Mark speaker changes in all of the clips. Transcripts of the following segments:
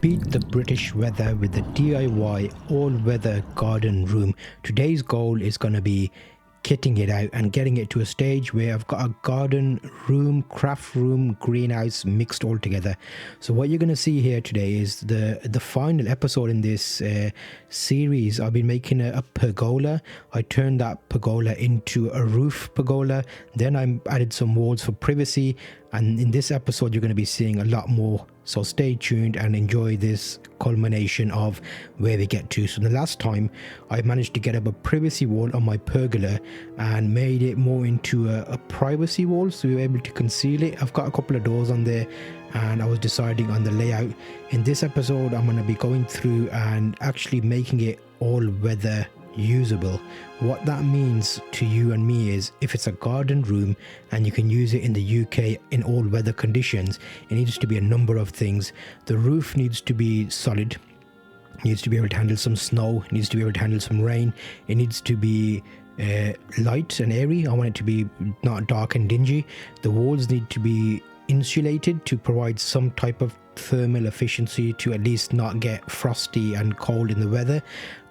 Speaker 1: Beat the British weather with the DIY all-weather garden room. Today's goal is going to be kitting it out and getting it to a stage where I've got a garden room, craft room, greenhouse mixed all together. So what you're going to see here today is the final episode in this series. I've been making a pergola. I turned that pergola into a roof pergola. Then I added some walls for privacy. And in this episode, you're going to be seeing a lot more. So stay tuned and enjoy this culmination of where we get to. So the last time I managed to get up a privacy wall on my pergola and made it more into a privacy wall. So we were able to conceal it. I've got a couple of doors on there and I was deciding on the layout. In this episode, I'm going to be going through and actually making it all weather usable. What that means to you and me is if it's a garden room and you can use it in the UK in all weather conditions, it needs to be a number of things. The roof needs to be solid, needs to be able to handle some snow, needs to be able to handle some rain, it needs to be light and airy. I want it to be not dark and dingy. The walls need to be insulated to provide some type of thermal efficiency to at least not get frosty and cold in the weather.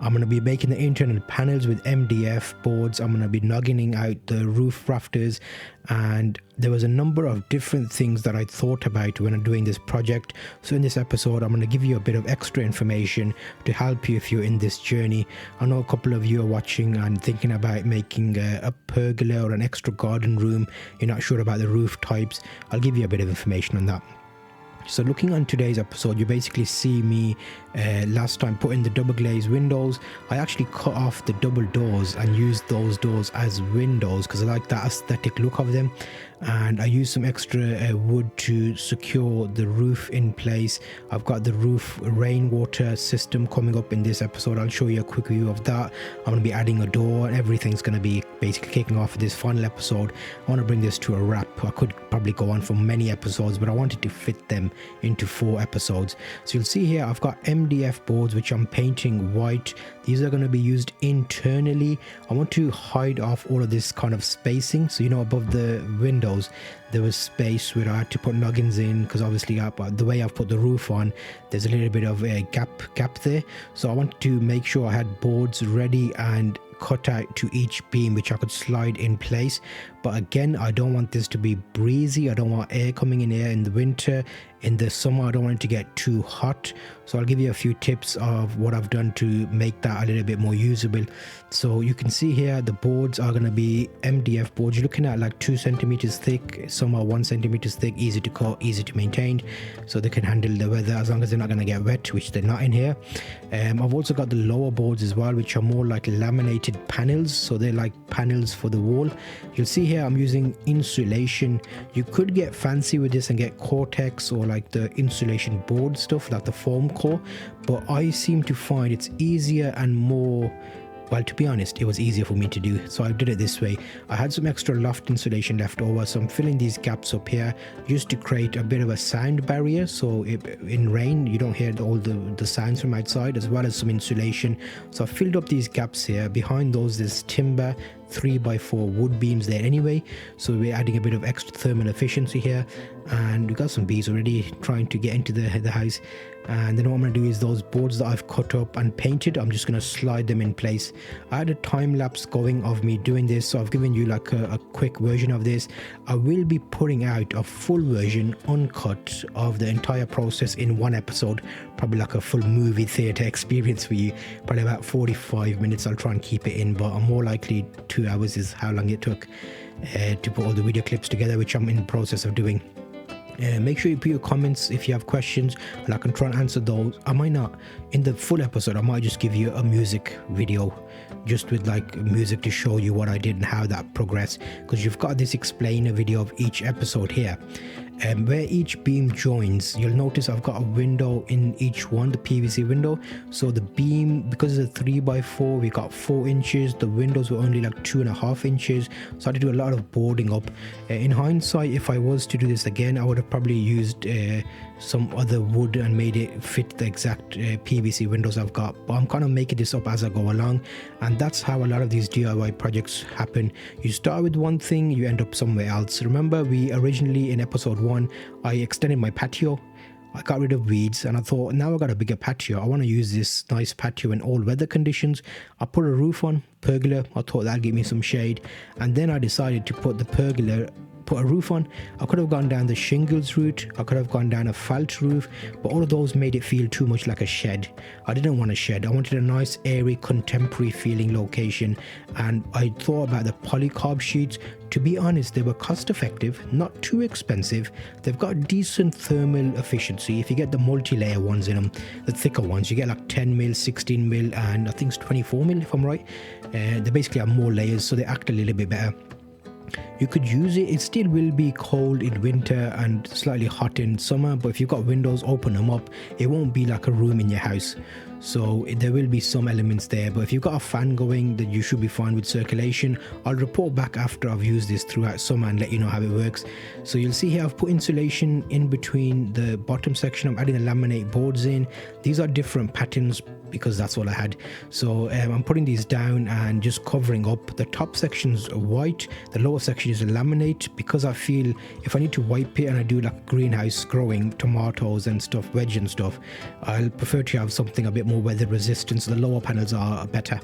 Speaker 1: I'm going to be making the internal panels with MDF boards. I'm going to be nuggeting out the roof rafters, and there was a number of different things that I thought about when I'm doing this project. So in this episode, I'm going to give you a bit of extra information to help you if you're in this journey. I know a couple of you are watching and thinking about making a pergola or an extra garden room. You're not sure about the roof types. I'll give you a bit of information on that. So looking on today's episode, you basically see me last time put in the double glazed windows. I actually cut off the double doors and used those doors as windows because I like that aesthetic look of them. And I used some extra wood to secure the roof in place. I've got the roof rainwater system coming up in this episode. I'll show you a quick view of that. I'm going to be adding a door and everything's going to be basically kicking off this final episode. I want to bring this to a wrap. I could probably go on for many episodes, but I wanted to fit them into 4 episodes. So you'll see here I've got MDF boards which I'm painting white. These are going to be used internally. I want to hide off all of this kind of spacing. So above the windows there was space where I had to put noggins in because obviously the way I've put the roof on, there's a little bit of a gap there. So I wanted to make sure I had boards ready and cut out to each beam which I could slide in place. But again, I don't want this to be breezy. I don't want air coming in here in the winter. In the summer, I don't want it to get too hot. So I'll give you a few tips of what I've done to make that a little bit more usable. So you can see here the boards are going to be MDF boards. You're looking at like 2 centimeters thick. Some are 1 centimeter thick, easy to cut, easy to maintain, so they can handle the weather as long as they're not going to get wet, which they're not in here. I've also got the lower boards as well, which are more like laminated panels. So they're like panels for the wall. You'll see here I'm using insulation. You could get fancy with this and get Cortex or like the insulation board stuff like the foam core, but I seem to find it's easier and more, well, to be honest, it was easier for me to do, so I did it this way. I had some extra loft insulation left over, so I'm filling these gaps up here just to create a bit of a sound barrier, so in rain you don't hear all the sounds from outside, as well as some insulation. So I filled up these gaps here. Behind those there's timber, 3x4 wood beams there anyway, so we're adding a bit of extra thermal efficiency here. And we got some bees already trying to get into the house. And then what I'm going to do is those boards that I've cut up and painted, I'm just going to slide them in place. I had a time lapse going of me doing this, so I've given you like a quick version of this. I will be putting out a full version uncut of the entire process in one episode, probably like a full movie theater experience for you, probably about 45 minutes. I'll try and keep it in, but I'm more likely 2 hours is how long it took to put all the video clips together, which I'm in the process of doing. Make sure you put your comments if you have questions and I can try and answer those. I might not in the full episode, I might just give you a music video just with like music to show you what I did and how that progressed, because you've got this explainer video of each episode here. Where each beam joins, you'll notice I've got a window in each one, the PVC window. So the beam, because it's a 3x4, we got 4 inches. The windows were only like 2.5 inches, so I had to do a lot of boarding up. In hindsight, if I was to do this again, I would have probably used some other wood and made it fit the exact PVC windows I've got, but I'm kind of making this up as I go along, and that's how a lot of these DIY projects happen. You start with one thing, you end up somewhere else. Remember, we originally in episode 1 I extended my patio. I got rid of weeds, and I thought, now I got a bigger patio, I want to use this nice patio in all weather conditions. I put a roof on, pergola. I thought that'd give me some shade, and then I decided to put the pergola, put a roof on. I could have gone down the shingles route, I could have gone down a felt roof, but all of those made it feel too much like a shed. I didn't want a shed, I wanted a nice airy contemporary feeling location, and I thought about the polycarb sheets. To be honest, they were cost effective, not too expensive. They've got decent thermal efficiency. If you get the multi-layer ones in them, the thicker ones, you get like 10 mil, 16 mil, and I think it's 24 mil if I'm right. They basically have more layers, so they act a little bit better. You could use it. It still will be cold in winter and slightly hot in summer, but if you've got windows, open them up, it won't be like a room in your house. So there will be some elements there, but if you've got a fan going, then you should be fine with circulation. I'll report back after I've used this throughout summer and let you know how it works. So you'll see here I've put insulation in between the bottom section. I'm adding the laminate boards in. These are different patterns because that's all I had. So I'm putting these down and just covering up. The top section's white, the lower section is a laminate, because I feel if I need to wipe it and I do like greenhouse growing tomatoes and stuff, veg and stuff, I'll prefer to have something a bit more weather resistant, so the lower panels are better.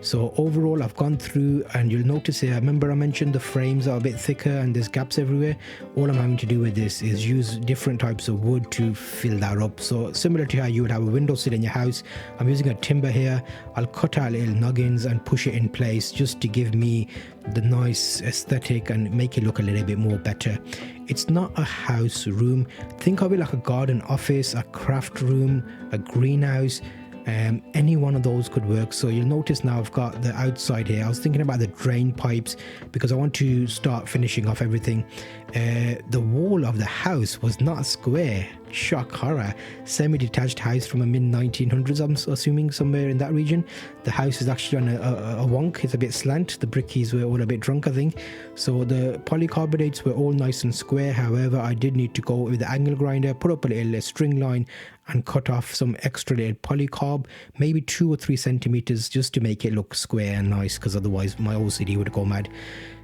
Speaker 1: So overall I've gone through, and you'll notice here, remember I mentioned the frames are a bit thicker and there's gaps everywhere. All I'm having to do with this is use different types of wood to fill that up. So similar to how you would have a windowsill in your house, I'm using a timber here. I'll cut out little nuggins and push it in place just to give me the nice aesthetic and make it look a little bit more better. It's not a house room. Think of it like a garden office, a craft room, a greenhouse. Any one of those could work. So you'll notice now I've got the outside here. I was thinking about the drain pipes because I want to start finishing off everything. The wall of the house was not square. Shock horror. Semi-detached house from the mid-1900s, I'm assuming, somewhere in that region. The house is actually on a wonk. It's a bit slant. The brickies were all a bit drunk, I think. So the polycarbonates were all nice and square. However, I did need to go with the angle grinder, put up a little string line and cut off some extra little polycarb, maybe 2 or 3 centimeters, just to make it look square and nice, because otherwise my OCD would go mad.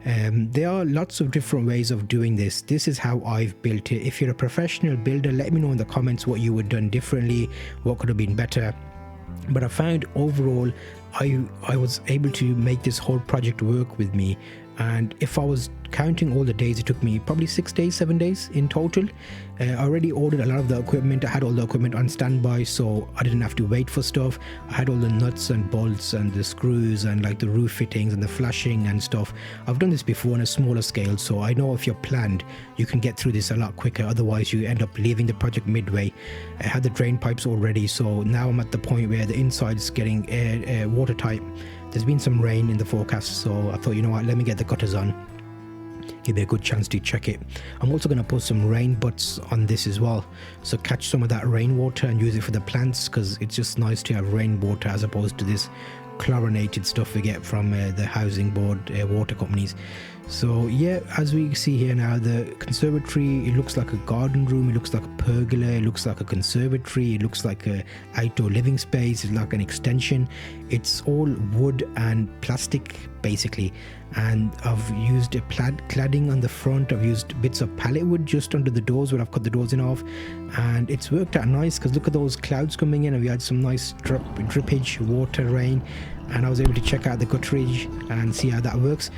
Speaker 1: There are lots of different ways of doing this. This is how I've built it. If you're a professional builder, let me know in the comments what you would have done differently, what could have been better. But I found overall I was able to make this whole project work with me. And if I was counting all the days, it took me probably 6 days, 7 days in total. I already ordered a lot of the equipment. I had all the equipment on standby, so I didn't have to wait for stuff. I had all the nuts and bolts and the screws and like the roof fittings and the flashing and stuff. I've done this before on a smaller scale, so I know if you're planned, you can get through this a lot quicker. Otherwise, you end up leaving the project midway. I had the drain pipes all ready, so now I'm at the point where the inside's getting watertight. There's been some rain in the forecast, so I thought, you know what, let me get the gutters on. Give me a good chance to check it. I'm also going to put some rain butts on this as well, so catch some of that rainwater and use it for the plants, because it's just nice to have rainwater as opposed to this chlorinated stuff we get from the housing board water companies. So yeah, as we see here now, the conservatory, it looks like a garden room, it looks like a pergola, it looks like a conservatory, it looks like a outdoor living space, it's like an extension. It's all wood and plastic basically, and I've used a cladding on the front. I've used bits of pallet wood just under the doors where I've cut the doors in half, and it's worked out nice because look at those clouds coming in, and we had some nice drippage, water, rain, and I was able to check out the gutterage and see how that works.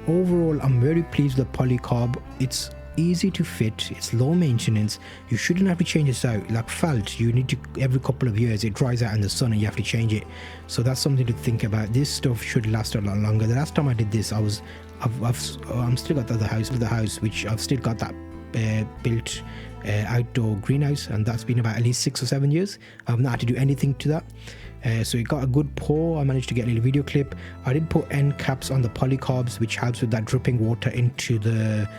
Speaker 1: Overall, I'm very pleased with the polycarb. It's easy to fit, it's low maintenance, you shouldn't have to change this out. Like felt, you need to, every couple of years it dries out in the sun and you have to change it, so that's something to think about. This stuff should last a lot longer. The last time I did this, I'm still got the other house which I've still got that built outdoor greenhouse, and that's been about at least 6 or 7 years. I've not had to do anything to that. So it got a good pour. I managed to get a little video clip. I did put end caps on the polycarbs, which helps with that dripping water into the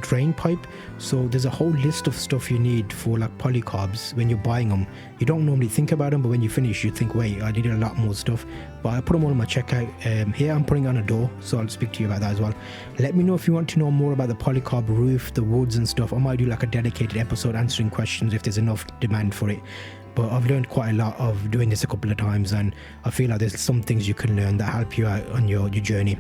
Speaker 1: drain pipe. So there's a whole list of stuff you need for like polycarbs when you're buying them. You don't normally think about them, but when you finish you think, wait, I needed a lot more stuff. But I put them all in my checkout. Here I'm putting on a door, so I'll speak to you about that as well. Let me know if you want to know more about the polycarb roof, the woods and stuff. I might do like a dedicated episode answering questions if there's enough demand for it. But I've learned quite a lot of doing this a couple of times, and I feel like there's some things you can learn that help you out on your journey.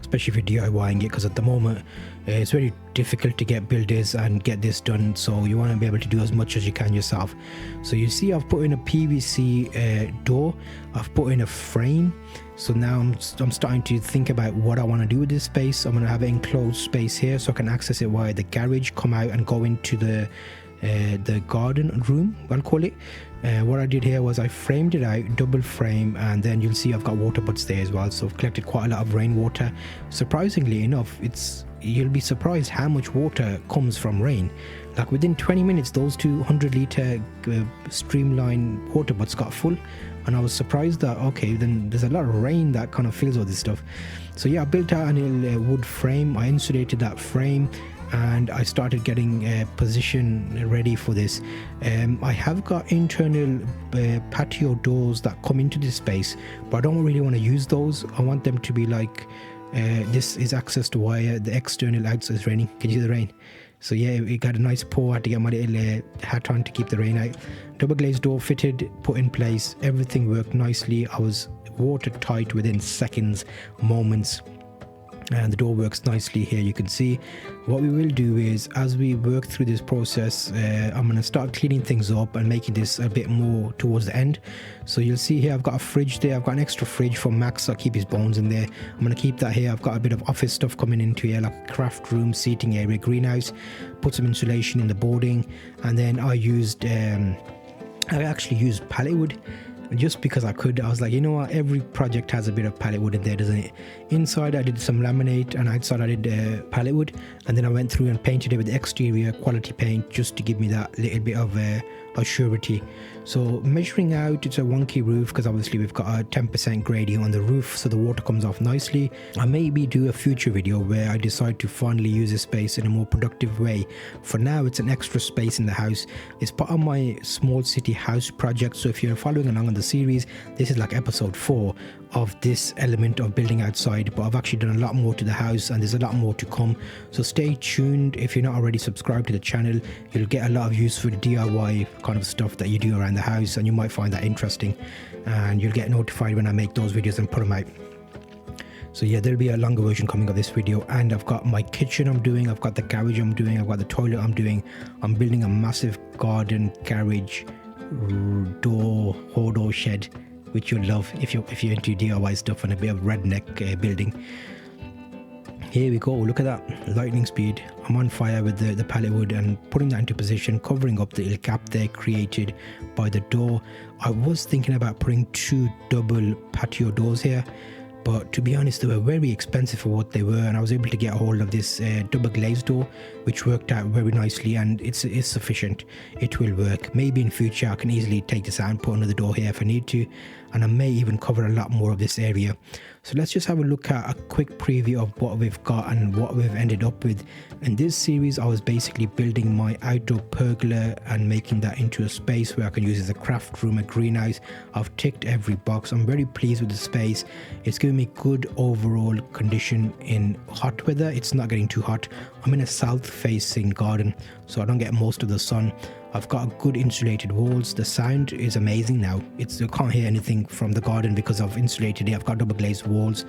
Speaker 1: especially if you're DIYing it, because at the moment it's very difficult to get builders and get this done, so you want to be able to do as much as you can yourself. So you see I've put in a PVC door, I've put in a frame. So now I'm starting to think about what I want to do with this space. I'm going to have an enclosed space here so I can access it via the garage, come out and go into the garden room, I'll call it. What I did here was I framed it out, double frame, and then you'll see I've got water butts there as well, so I've collected quite a lot of rainwater. Surprisingly enough, you'll be surprised how much water comes from rain. Like within 20 minutes those 200-litre streamline water butts got full, and I was surprised that okay, then there's a lot of rain that kind of fills all this stuff. So yeah, I built out a little wood frame, I insulated that frame, and I started getting a position ready for this. I have got internal patio doors that come into this space, but I don't really want to use those. I want them to be like this is accessed via the external outside. It's raining. Can you see the rain? So yeah, we got a nice pour. I had to get my little hat on to keep the rain out. Double glazed door fitted, put in place. Everything worked nicely. I was watertight within seconds, moments. And the door works nicely here. You can see what we will do is, as we work through this process, I'm going to start cleaning things up and making this a bit more towards the end. So you'll see here I've got a fridge there. I've got an extra fridge for Max. I'll keep his bones in there. I'm going to keep that here. I've got a bit of office stuff coming into here, like craft room, seating area, greenhouse. Put some insulation in the boarding, and then I actually used pallet wood. Just because I could. I was like, you know what, every project has a bit of pallet wood in there, doesn't it? Inside I did some laminate, and outside I did pallet wood, and then I went through and painted it with exterior quality paint just to give me that little bit of surety. So measuring out, it's a wonky roof because obviously we've got a 10% gradient on the roof, so the water comes off nicely. I maybe do a future video where I decide to finally use this space in a more productive way. For now, it's an extra space in the house. It's part of my small city house project, so if you're following along on the series, this is like episode 4 of this element of building outside, but I've actually done a lot more to the house and there's a lot more to come. So stay tuned. If you're not already subscribed to the channel, you'll get a lot of useful DIY kind of stuff that you do around the house, and you might find that interesting, and you'll get notified when I make those videos and put them out. So yeah, there'll be a longer version coming of this video. And I've got my kitchen I'm doing, I've got the garage I'm doing, I've got the toilet I'm doing. I'm building a massive garden garage door shed, which you'll love if you're into DIY stuff and a bit of redneck building. Here we go, look at that, lightning speed. I'm on fire with the pallet wood and putting that into position, covering up the little gap there created by the door. I was thinking about putting 2 double patio doors here, but to be honest, they were very expensive for what they were, and I was able to get a hold of this double glazed door, which worked out very nicely, and it's sufficient. It will work. Maybe in future I can easily take this out and put another door here if I need to, and I may even cover a lot more of this area. So let's just have a look at a quick preview of what we've got and what we've ended up with. In this series, I was basically building my outdoor pergola and making that into a space where I can use as a craft room, a greenhouse. I've ticked every box. I'm very pleased with the space. It's giving me good overall condition in hot weather. It's not getting too hot. I'm in a south facing garden, so I don't get most of the sun. I've got good insulated walls. The sound is amazing now. You can't hear anything from the garden because I've insulated it. I've got double glazed walls.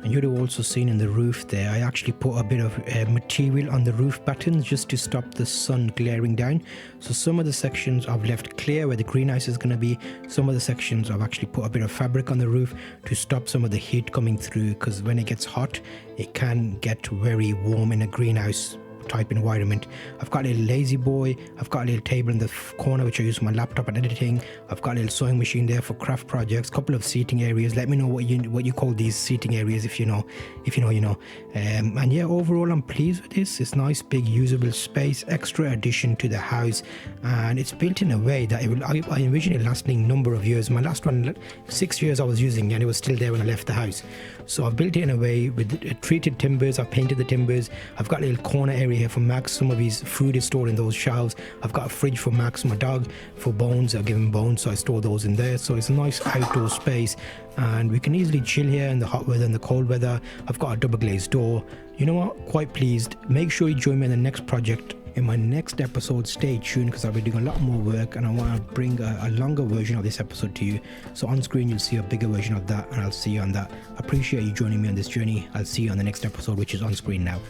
Speaker 1: And you'd have also seen in the roof there, I actually put a bit of material on the roof battens just to stop the sun glaring down. So some of the sections I've left clear where the greenhouse is going to be. Some of the sections I've actually put a bit of fabric on the roof to stop some of the heat coming through, because when it gets hot, it can get very warm in a greenhouse type environment. I've got a little lazy boy, I've got a little table in the corner which I use for my laptop and editing. I've got a little sewing machine there for craft projects, couple of seating areas. Let me know what you call these seating areas. If you know, you know. And yeah, overall I'm pleased with this. It's nice, big, usable space, extra addition to the house, and it's built in a way that I envision it lasting number of years. My last one, 6 years I was using, and it was still there when I left the house. So I've built it in a way with treated timbers. I've painted the timbers. I've got a little corner area here for Max. Some of his food is stored in those shelves. I've got a fridge for Max, my dog, for Bones. I give him bones, so I store those in there. So it's a nice outdoor space, and we can easily chill here in the hot weather and the cold weather. I've got a double glazed door. You know what? Quite pleased. Make sure you join me in the next project in my next episode. Stay tuned because I'll be doing a lot more work and I want to bring a longer version of this episode to you. So on screen you'll see a bigger version of that, and I'll see you on that. I appreciate you joining me on this journey. I'll see you on the next episode, which is on screen now.